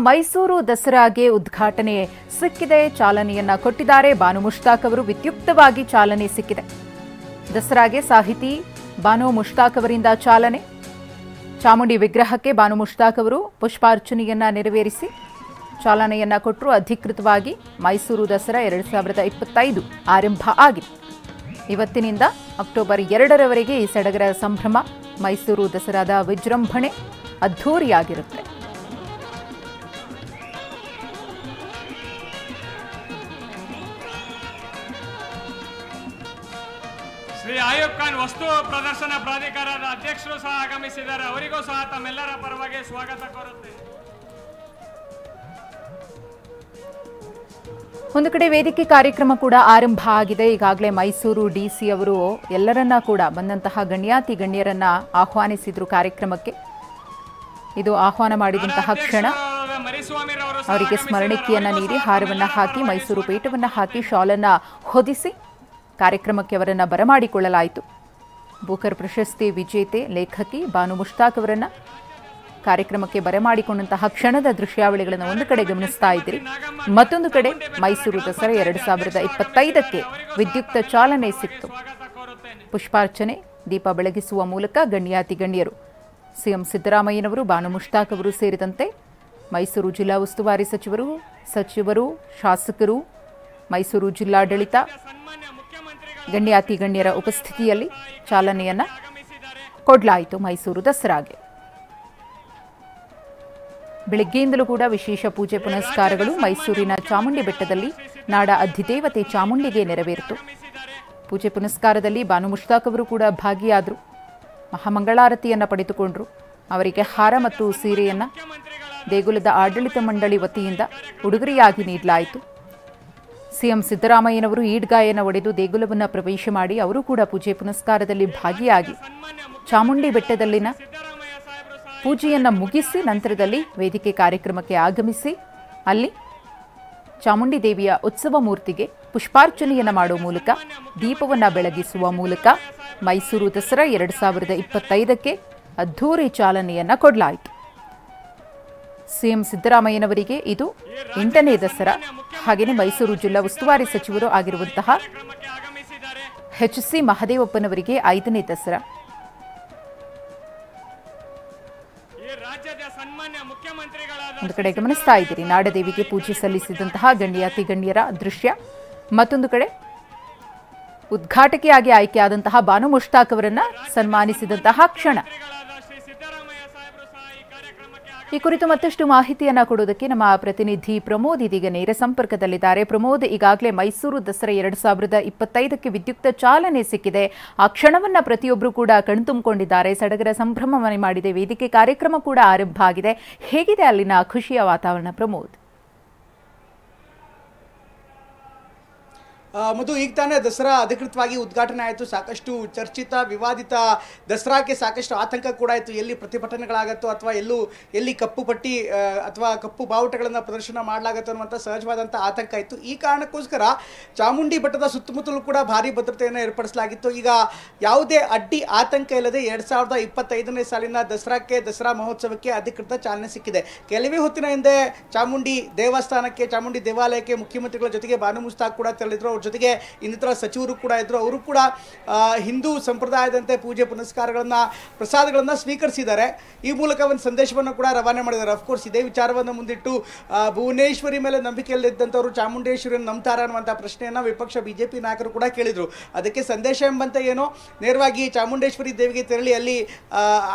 ಮೈಸೂರು ದಸರಾಗೆ ಉದ್ಘಾಟನೆ ಸಿಕ್ಕಿದೆ. ಚಾಲನೆಯನ್ನ ಕೊಟ್ಟಿದ್ದಾರೆ ಬಾನು ಮುಷ್ತಾಕ್ ಅವರು. ವಿದ್ಯುಕ್ತವಾಗಿ ಚಾಲನೆ ಸಿಕ್ಕಿದೆ. ದಸರಾಗೆ ಸಾಹಿತಿ ಬಾನು ಮುಷ್ತಾಕ್ ಅವರಿಂದ ಚಾಲನೆ. ಚಾಮುಂಡಿ ವಿಗ್ರಹಕ್ಕೆ ಬಾನು ಮುಷ್ತಾಕ್ ಅವರು ಪುಷ್ಪಾರ್ಚನೆಯನ್ನ ನೆರವೇರಿಸಿ ಚಾಲನೆಯನ್ನ ಕೊಟ್ಟರು. ಅಧಿಕೃತವಾಗಿ ಮೈಸೂರು ದಸರಾ 2025 ಆರಂಭ ಆಗಿದೆ. ಇವತ್ತಿನಿಂದ ಅಕ್ಟೋಬರ್ 2ರವರೆಗೆ ಈ ಸಡಗರ ಸಂಭ್ರಮ. ಮೈಸೂರು ದಸರಾದ ವಿಜೃಂಭಣೆ ಅದ್ಧೂರಿಯಾಗಿರುತ್ತೆ. ಶ್ರೀ ಆಯೂಬ್ ಖಾನ್ ವಸ್ತು ಪ್ರದರ್ಶನ ಪ್ರಾಧಿಕಾರದ ಅಧ್ಯಕ್ಷರು ಸಹ ಆಗಮಿಸಿದ್ದಾರೆ. ಅವರಿಗೂ ಸಹ ತಮ್ಮೆಲ್ಲರ ಪರವಾಗಿ ಸ್ವಾಗತ ಕೋರುತ್ತೇನೆ. ಒಂದು ಕಡೆ ವೇದಿಕೆ ಕಾರ್ಯಕ್ರಮ ಕೂಡ ಆರಂಭ ಆಗಿದೆ. ಈಗಾಗಲೇ ಮೈಸೂರು ಡಿಸಿ ಅವರು ಎಲ್ಲರನ್ನ ಕೂಡ ಬಂದಂತಹ ಗಣ್ಯಾತಿ ಗಣ್ಯರನ್ನ ಆಹ್ವಾನಿಸಿದ್ರು ಕಾರ್ಯಕ್ರಮಕ್ಕೆ. ಇದು ಆಹ್ವಾನ ಮಾಡಿದಂತಹ ಕ್ಷಣ ಅವರಿಗೆ ಸ್ಮರಣಿಕೆಯನ್ನ ನೀಡಿ ಹಾರವನ್ನ ಹಾಕಿ ಮೈಸೂರು ಪೇಟವನ್ನ ಹಾಕಿ ಶಾಲನ್ನ ಹೊದಿಸಿ ಕಾರ್ಯಕ್ರಮಕ್ಕೆ ಅವರನ್ನ ಬರಮಾಡಿಕೊಳ್ಳಲಾಯಿತು. ಬೂಕರ್ ಪ್ರಶಸ್ತಿ ವಿಜೇತೆ ಲೇಖಕಿ ಬಾನು ಮುಷ್ತಾಕ್ ಅವರನ್ನ ಕಾರ್ಯಕ್ರಮಕ್ಕೆ ಬರಮಾಡಿಕೊಂಡಂತಹ ಕ್ಷಣದ ದೃಶ್ಯಾವಳಿಗಳನ್ನು ಒಂದು ಕಡೆ ಗಮನಿಸ್ತಾ ಇದ್ದೀರಿ. ಮತ್ತೊಂದು ಕಡೆ ಮೈಸೂರು ದಸರಾ 2025ಕ್ಕೆ ವಿದ್ಯುಕ್ತ ಚಾಲನೆ ಸಿಕ್ತು. ಪುಷ್ಪಾರ್ಚನೆ, ದೀಪ ಬೆಳಗಿಸುವ ಮೂಲಕ ಗಣ್ಯಾತಿ ಗಣ್ಯರು ಸಿಎಂ ಸಿದ್ದರಾಮಯ್ಯನವರು, ಬಾನು ಮುಷ್ತಾಕ್ ಅವರು ಸೇರಿದಂತೆ ಮೈಸೂರು ಜಿಲ್ಲಾ ಉಸ್ತುವಾರಿ ಸಚಿವರು, ಶಾಸಕರು, ಮೈಸೂರು ಜಿಲ್ಲಾಡಳಿತ, ಗಣ್ಯಾತಿ ಗಣ್ಯರ ಉಪಸ್ಥಿತಿಯಲ್ಲಿ ಚಾಲನೆಯನ್ನ ಕೊಡಲಾಯಿತು ಮೈಸೂರು ದಸರಾಗೆ. ಬೆಳಗ್ಗೆಯಿಂದಲೂ ಕೂಡ ವಿಶೇಷ ಪೂಜೆ ಪುನಸ್ಕಾರಗಳು ಮೈಸೂರಿನ ಚಾಮುಂಡಿ ಬೆಟ್ಟದಲ್ಲಿ ನಾಡ ಅಧಿದೇವತೆ ಚಾಮುಂಡಿಗೆ ನೆರವೇರಿತು. ಪೂಜೆ ಪುನಸ್ಕಾರದಲ್ಲಿ ಬಾನು ಮುಷ್ತಾಕ್ ಅವರು ಕೂಡ ಭಾಗಿಯಾದರು. ಮಹಾಮಂಗಳಾರತಿಯನ್ನು ಪಡೆದುಕೊಂಡರು. ಅವರಿಗೆ ಹಾರ ಮತ್ತು ಸೀರೆಯನ್ನ ದೇಗುಲದ ಆಡಳಿತ ಮಂಡಳಿ ವತಿಯಿಂದ ಉಡುಗೊರೆಯಾಗಿ ನೀಡಲಾಯಿತು. ಸಿಎಂ ಸಿದ್ದರಾಮಯ್ಯನವರು ಈಡ್ಗಾಯನ ಒಡೆದು ದೇಗುಲವನ್ನು ಪ್ರವೇಶ ಮಾಡಿ ಅವರು ಕೂಡ ಪೂಜೆ ಪುನಸ್ಕಾರದಲ್ಲಿ ಭಾಗಿಯಾಗಿ ಚಾಮುಂಡಿ ಬೆಟ್ಟದಲ್ಲಿನ ಪೂಜೆಯನ್ನು ಮುಗಿಸಿ ನಂತರದಲ್ಲಿ ವೇದಿಕೆ ಕಾರ್ಯಕ್ರಮಕ್ಕೆ ಆಗಮಿಸಿ ಅಲ್ಲಿ ಚಾಮುಂಡಿ ದೇವಿಯ ಉತ್ಸವ ಮೂರ್ತಿಗೆ ಪುಷ್ಪಾರ್ಚನೆಯನ್ನು ಮಾಡುವ ಮೂಲಕ ದೀಪವನ್ನು ಬೆಳಗಿಸುವ ಮೂಲಕ ಮೈಸೂರು ದಸರಾ 2025ಕ್ಕೆ ಅದ್ಧೂರಿ ಚಾಲನೆಯನ್ನ ಕೊಡಲಾಯಿತು. ಸಿಎಂ ಸಿದ್ದರಾಮಯ್ಯನವರಿಗೆ ಇದು 8ನೇ ದಸರಾ. ಹಾಗೆಯೇ ಮೈಸೂರು ಜಿಲ್ಲಾ ಉಸ್ತುವಾರಿ ಸಚಿವರು ಆಗಿರುವಂತಹ ಎಚ್.ಸಿ. ಮಹದೇವಪ್ಪನವರಿಗೆ 5ನೇ ದಸರಾ. ಒಂದು ಕಡೆ ಗಮನಿಸ್ತಾ ಇದ್ದೀರಿ ನಾಡದೇವಿಗೆ ಪೂಜೆ ಸಲ್ಲಿಸಿದಂತಹ ಗಣ್ಯಾತಿ ಗಣ್ಯರ ದೃಶ್ಯ. ಮತ್ತೊಂದು ಕಡೆ ಉದ್ಘಾಟಕಿಯಾಗಿ ಆಯ್ಕೆಯಾದಂತಹ ಬಾನು ಮುಷ್ತಾಕ್ ಅವರನ್ನ ಸನ್ಮಾನಿಸಿದಂತಹ ಕ್ಷಣ. ಈ ಕುರಿತು ಮತ್ತಷ್ಟು ಮಾಹಿತಿಯನ್ನ ಕೊಡುವುದಕ್ಕೆ ನಮ್ಮ ಪ್ರತಿನಿಧಿ ಪ್ರಮೋದ್ ಇದೀಗ ನೇರ ಸಂಪರ್ಕದಲ್ಲಿದ್ದಾರೆ. ಪ್ರಮೋದ್, ಈಗಾಗಲೇ ಮೈಸೂರು ದಸರಾ 2025ಕ್ಕೆ ವಿದ್ಯುಕ್ತ ಚಾಲನೆ ಸಿಕ್ಕಿದೆ. ಆ ಕ್ಷಣವನ್ನ ಪ್ರತಿಯೊಬ್ಬರು ಕೂಡ ಕಣ್ತುಂಬಿಕೊಂಡಿದ್ದಾರೆ. ಸಡಗರ ಸಂಭ್ರಮವನ್ನೇ ಮಾಡಿದೆ. ವೇದಿಕೆ ಕಾರ್ಯಕ್ರಮ ಕೂಡ ಆರಂಭ ಆಗಿದೆ. ಹೇಗಿದೆ ಅಲ್ಲಿನ ಖುಷಿಯ ವಾತಾವರಣ ಪ್ರಮೋದ್? ಮಧು, ಈಗ ತಾನೇ ದಸರಾ ಅಧಿಕೃತವಾಗಿ ಉದ್ಘಾಟನೆ ಆಯಿತು. ಸಾಕಷ್ಟು ಚರ್ಚಿತ ವಿವಾದಿತ ದಸರಾಕ್ಕೆ ಸಾಕಷ್ಟು ಆತಂಕ ಕೂಡ ಆಯಿತು. ಎಲ್ಲಿ ಪ್ರತಿಭಟನೆಗಳಾಗತ್ತೋ ಅಥವಾ ಎಲ್ಲಿ ಕಪ್ಪು ಪಟ್ಟಿ ಅಥವಾ ಕಪ್ಪು ಬಾವುಟಗಳನ್ನು ಪ್ರದರ್ಶನ ಮಾಡಲಾಗತ್ತೋ ಅನ್ನುವಂಥ ಸಹಜವಾದಂಥ ಆತಂಕ ಇತ್ತು. ಈ ಕಾರಣಕ್ಕೋಸ್ಕರ ಚಾಮುಂಡಿ ಬೆಟ್ಟದ ಸುತ್ತಮುತ್ತಲೂ ಕೂಡ ಭಾರಿ ಭದ್ರತೆಯನ್ನು ಏರ್ಪಡಿಸಲಾಗಿತ್ತು. ಈಗ ಯಾವುದೇ ಅಡ್ಡಿ ಆತಂಕ ಇಲ್ಲದೆ 2025ನೇ ಸಾಲಿನ ದಸರಾ ಮಹೋತ್ಸವಕ್ಕೆ ಅಧಿಕೃತ ಚಾಲನೆ ಸಿಕ್ಕಿದೆ. ಕೆಲವೇ ಹೊತ್ತಿನ ಹಿಂದೆ ಚಾಮುಂಡಿ ದೇವಸ್ಥಾನಕ್ಕೆ, ಚಾಮುಂಡಿ ದೇವಾಲಯಕ್ಕೆ ಮುಖ್ಯಮಂತ್ರಿಗಳ ಜೊತೆಗೆ ಬಾನು ಮುಷ್ತಾಕ್ ಕೂಡ ತೆರಳಿದ್ರು. ಜೊತೆಗೆ ಇನ್ನಿತರ ಸಚಿವರು ಕೂಡ ಇದ್ರು. ಅವರು ಕೂಡ ಹಿಂದೂ ಸಂಪ್ರದಾಯದಂತೆ ಪೂಜೆ ಪುನಸ್ಕಾರಗಳನ್ನು, ಪ್ರಸಾದಗಳನ್ನು ಸ್ವೀಕರಿಸಿದ್ದಾರೆ. ಈ ಮೂಲಕ ಒಂದು ಸಂದೇಶವನ್ನು ಕೂಡ ರವಾನೆ ಮಾಡಿದ್ದಾರೆ. ಅಫ್ಕೋರ್ಸ್ ಇದೇ ವಿಚಾರವನ್ನು ಮುಂದಿಟ್ಟು ಭುವನೇಶ್ವರಿ ಮೇಲೆ ನಂಬಿಕೆಯಲ್ಲಿದ್ದಂಥವರು ಚಾಮುಂಡೇಶ್ವರಿಯನ್ನು ನಂಬ್ತಾರೆ ಅನ್ನುವಂಥ ಪ್ರಶ್ನೆಯನ್ನು ವಿಪಕ್ಷ ಬಿಜೆಪಿ ನಾಯಕರು ಕೂಡ ಕೇಳಿದರು. ಅದಕ್ಕೆ ಸಂದೇಶ ಎಂಬಂತೆ ಏನೋ ನೇರವಾಗಿ ಚಾಮುಂಡೇಶ್ವರಿ ದೇವಿಗೆ ತೆರಳಿ ಅಲ್ಲಿ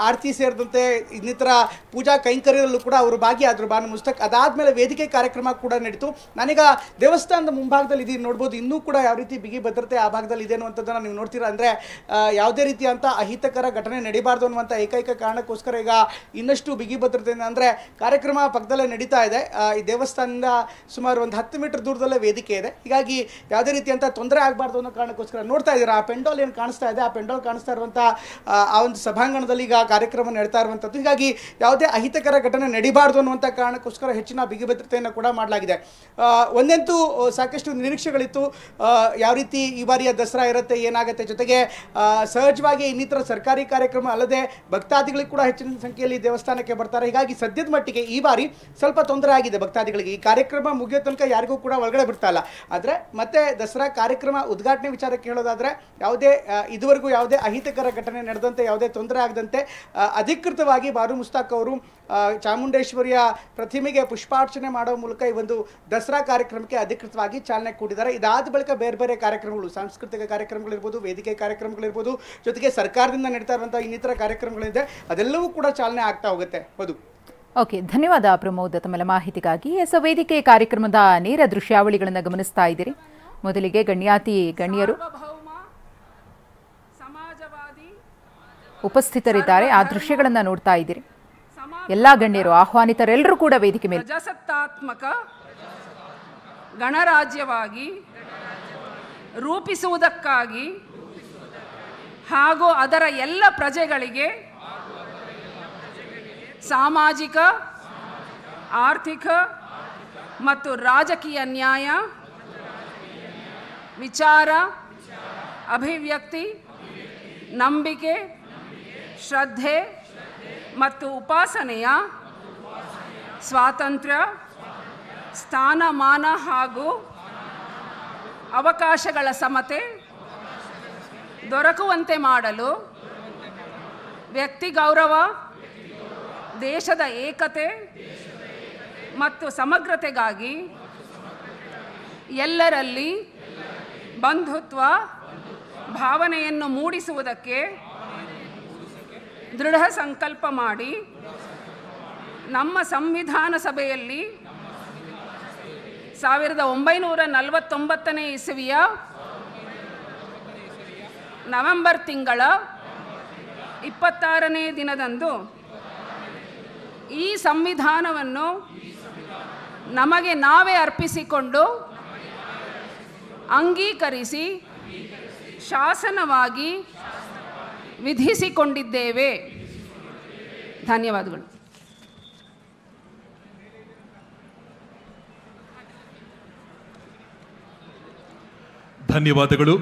ಆರತಿ ಸೇರಿದಂತೆ ಇನ್ನಿತರ ಪೂಜಾ ಕೈಂಕರ್ಯದಲ್ಲೂ ಕೂಡ ಅವರು ಭಾಗಿಯಾದರು ಬಾನು ಮುಷ್ತಾಕ್. ಅದಾದಮೇಲೆ ವೇದಿಕೆ ಕಾರ್ಯಕ್ರಮ ಕೂಡ ನಡೀತು. ನಾನೀಗ ದೇವಸ್ಥಾನದ ಮುಂಭಾಗದಲ್ಲಿ ಇದೀನಿ, ನೋಡ್ಬೋದು. ಇನ್ನೂ ಕೂಡ ಯಾವ ರೀತಿ ಬಿಗಿ ಭದ್ರತೆ ಆ ಭಾಗದಲ್ಲಿ ಇದೆ ಅನ್ನುವಂಥದ್ದನ್ನು ನೀವು ನೋಡ್ತೀರಾ. ಅಂದರೆ ಯಾವುದೇ ರೀತಿಯಂಥ ಅಹಿತಕರ ಘಟನೆ ನಡೀಬಾರ್ದು ಅನ್ನುವಂಥ ಏಕೈಕ ಕಾರಣಕ್ಕೋಸ್ಕರ ಈಗ ಇನ್ನಷ್ಟು ಬಿಗಿ ಭದ್ರತೆಯಿಂದ, ಅಂದರೆ ಕಾರ್ಯಕ್ರಮ ಪಕ್ಕದಲ್ಲೇ ನಡೀತಾ ಇದೆ. ಈ ದೇವಸ್ಥಾನದಿಂದ ಸುಮಾರು ಒಂದು 10 ಮೀಟರ್ ದೂರದಲ್ಲೇ ವೇದಿಕೆ ಇದೆ. ಹೀಗಾಗಿ ಯಾವುದೇ ರೀತಿಯಂಥ ತೊಂದರೆ ಆಗಬಾರ್ದು ಅನ್ನೋ ಕಾರಣಕ್ಕೋಸ್ಕರ ನೋಡ್ತಾ ಇದ್ದೀರಾ ಆ ಪೆಂಡಾಲ್ ಏನು ಕಾಣಿಸ್ತಾ ಇದೆ, ಆ ಪೆಂಡಾಲ್ ಕಾಣಿಸ್ತಾ ಇರುವಂಥ ಆ ಒಂದು ಸಭಾಂಗಣದಲ್ಲಿ ಈಗ ಕಾರ್ಯಕ್ರಮ ನಡೀತಾ ಇರುವಂಥದ್ದು. ಹೀಗಾಗಿ ಯಾವುದೇ ಅಹಿತಕರ ಘಟನೆ ನಡೀಬಾರ್ದು ಅನ್ನುವಂಥ ಕಾರಣಕ್ಕೋಸ್ಕರ ಹೆಚ್ಚಿನ ಬಿಗಿ ಭದ್ರತೆಯನ್ನು ಕೂಡ ಮಾಡಲಾಗಿದೆ. ಒಂದಂತೂ ಸಾಕಷ್ಟು ನಿರೀಕ್ಷೆಗಳಿತ್ತು. ಯಾವ ರೀತಿ ಈ ಬಾರಿಯ ದಸರಾ ಇರುತ್ತೆ, ಏನಾಗುತ್ತೆ, ಜೊತೆಗೆ ಸಹಜವಾಗಿ ಇನ್ನಿತರ ಸರ್ಕಾರಿ ಕಾರ್ಯಕ್ರಮ ಅಲ್ಲದೆ ಭಕ್ತಾದಿಗಳಿಗೆ ಕೂಡ ಹೆಚ್ಚಿನ ಸಂಖ್ಯೆಯಲ್ಲಿ ದೇವಸ್ಥಾನಕ್ಕೆ ಬರ್ತಾರೆ. ಹೀಗಾಗಿ ಸದ್ಯದ ಮಟ್ಟಿಗೆ ಈ ಬಾರಿ ಸ್ವಲ್ಪ ತೊಂದರೆ ಆಗಿದೆ ಭಕ್ತಾದಿಗಳಿಗೆ. ಈ ಕಾರ್ಯಕ್ರಮ ಮುಗಿಯೋ ತನಕ ಯಾರಿಗೂ ಕೂಡ ಒಳಗಡೆ ಬಿಡ್ತಾ ಇಲ್ಲ. ಆದರೆ ಮತ್ತೆ ದಸರಾ ಕಾರ್ಯಕ್ರಮ ಉದ್ಘಾಟನೆ ವಿಚಾರಕ್ಕೆ ಹೇಳೋದಾದರೆ ಯಾವುದೇ ಇದುವರೆಗೂ ಯಾವುದೇ ಅಹಿತಕರ ಘಟನೆ ನಡೆದಂತೆ, ಯಾವುದೇ ತೊಂದರೆ ಆಗದಂತೆ ಅಧಿಕೃತವಾಗಿ ಬಾರು ಮುಸ್ತಾಕ್ ಅವರು ಚಾಮುಂಡೇಶ್ವರಿಯ ಪ್ರತಿಮೆಗೆ ಪುಷ್ಪಾರ್ಚನೆ ಮಾಡೋ ಮೂಲಕ ಈ ಒಂದು ದಸರಾ ಕಾರ್ಯಕ್ರಮಕ್ಕೆ ಅಧಿಕೃತವಾಗಿ ಚಾಲನೆ ಕೊಟ್ಟಿದ್ದಾರೆ. ಇದಾದ ಬಳಿಕ ಬೇರೆ ಬೇರೆ ಕಾರ್ಯಕ್ರಮಗಳು, ಸಾಂಸ್ಕೃತಿಕ ಕಾರ್ಯಕ್ರಮಗಳಿರ್ಬೋದು, ವೇದಿಕೆ ಕಾರ್ಯಕ್ರಮಗಳಿರ್ಬೋದು, ಜೊತೆಗೆ ಸರ್ಕಾರದಿಂದ ನಡೀತಾ ಇರುವಂತಹ ಇನ್ನಿತರ ಕಾರ್ಯಕ್ರಮಗಳಿದೆ, ಅದೆಲ್ಲವೂ ಕೂಡ ಚಾಲನೆ ಆಗ್ತಾ ಹೋಗುತ್ತೆ. ಹೌದು. ಓಕೆ, ಧನ್ಯವಾದ ಪ್ರಮೋದ್ ತಮ್ಮೆಲ್ಲ ಮಾಹಿತಿಗಾಗಿ. ವೇದಿಕೆ ಕಾರ್ಯಕ್ರಮದ ನೇರ ದೃಶ್ಯಾವಳಿಗಳನ್ನು ಗಮನಿಸ್ತಾ ಇದ್ದೀರಿ. ಮೊದಲಿಗೆ ಗಣ್ಯರು ಉಪಸ್ಥಿತರಿದ್ದಾರೆ, ಆ ದೃಶ್ಯಗಳನ್ನು ನೋಡ್ತಾ ಇದ್ದೀರಿ. ಎಲ್ಲಾ ಗಣ್ಯರು, ಆಹ್ವಾನಿತರೆಲ್ಲರೂ ಕೂಡ ವೇದಿಕೆ ಮೇಲೆ. ಪ್ರಜಾಸತ್ತಾತ್ಮಕ ಗಣರಾಜ್ಯವಾಗಿ ರೂಪಿಸುವುದಕ್ಕಾಗಿ ಹಾಗೂ ಅದರ ಎಲ್ಲ ಪ್ರಜೆಗಳಿಗೆ ಸಾಮಾಜಿಕ, ಆರ್ಥಿಕ ಮತ್ತು ರಾಜಕೀಯ ನ್ಯಾಯ, ವಿಚಾರ, ಅಭಿವ್ಯಕ್ತಿ, ನಂಬಿಕೆ, ಶ್ರದ್ಧೆ ಮತ್ತು ಉಪಾಸನೆಯ ಸ್ವಾತಂತ್ರ್ಯ, ಸ್ಥಾನಮಾನ ಹಾಗೂ ಅವಕಾಶಗಳ ಸಮತೆ ದೊರಕುವಂತೆ ಮಾಡಲು ವ್ಯಕ್ತಿ ಗೌರವ, ದೇಶದ ಏಕತೆ ಮತ್ತು ಸಮಗ್ರತೆಗಾಗಿ ಎಲ್ಲರಲ್ಲಿ ಬಂಧುತ್ವ ಭಾವನೆಯನ್ನು ಮೂಡಿಸುವುದಕ್ಕೆ ದೃಢ ಸಂಕಲ್ಪ ಮಾಡಿ ನಮ್ಮ ಸಂವಿಧಾನ ಸಭೆಯಲ್ಲಿ 1949ನೇ ಇಸವಿಯ ನವೆಂಬರ್ ತಿಂಗಳ 26ನೇ ದಿನದಂದು ಈ ಸಂವಿಧಾನವನ್ನು ನಮಗೆ ನಾವೇ ಅರ್ಪಿಸಿಕೊಂಡು ಅಂಗೀಕರಿಸಿ ಶಾಸನವಾಗಿ ವಿಧಿಸಿಕೊಂಡಿದ್ದೇವೆ. ಧನ್ಯವಾದಗಳು. ಧನ್ಯವಾದಗಳು.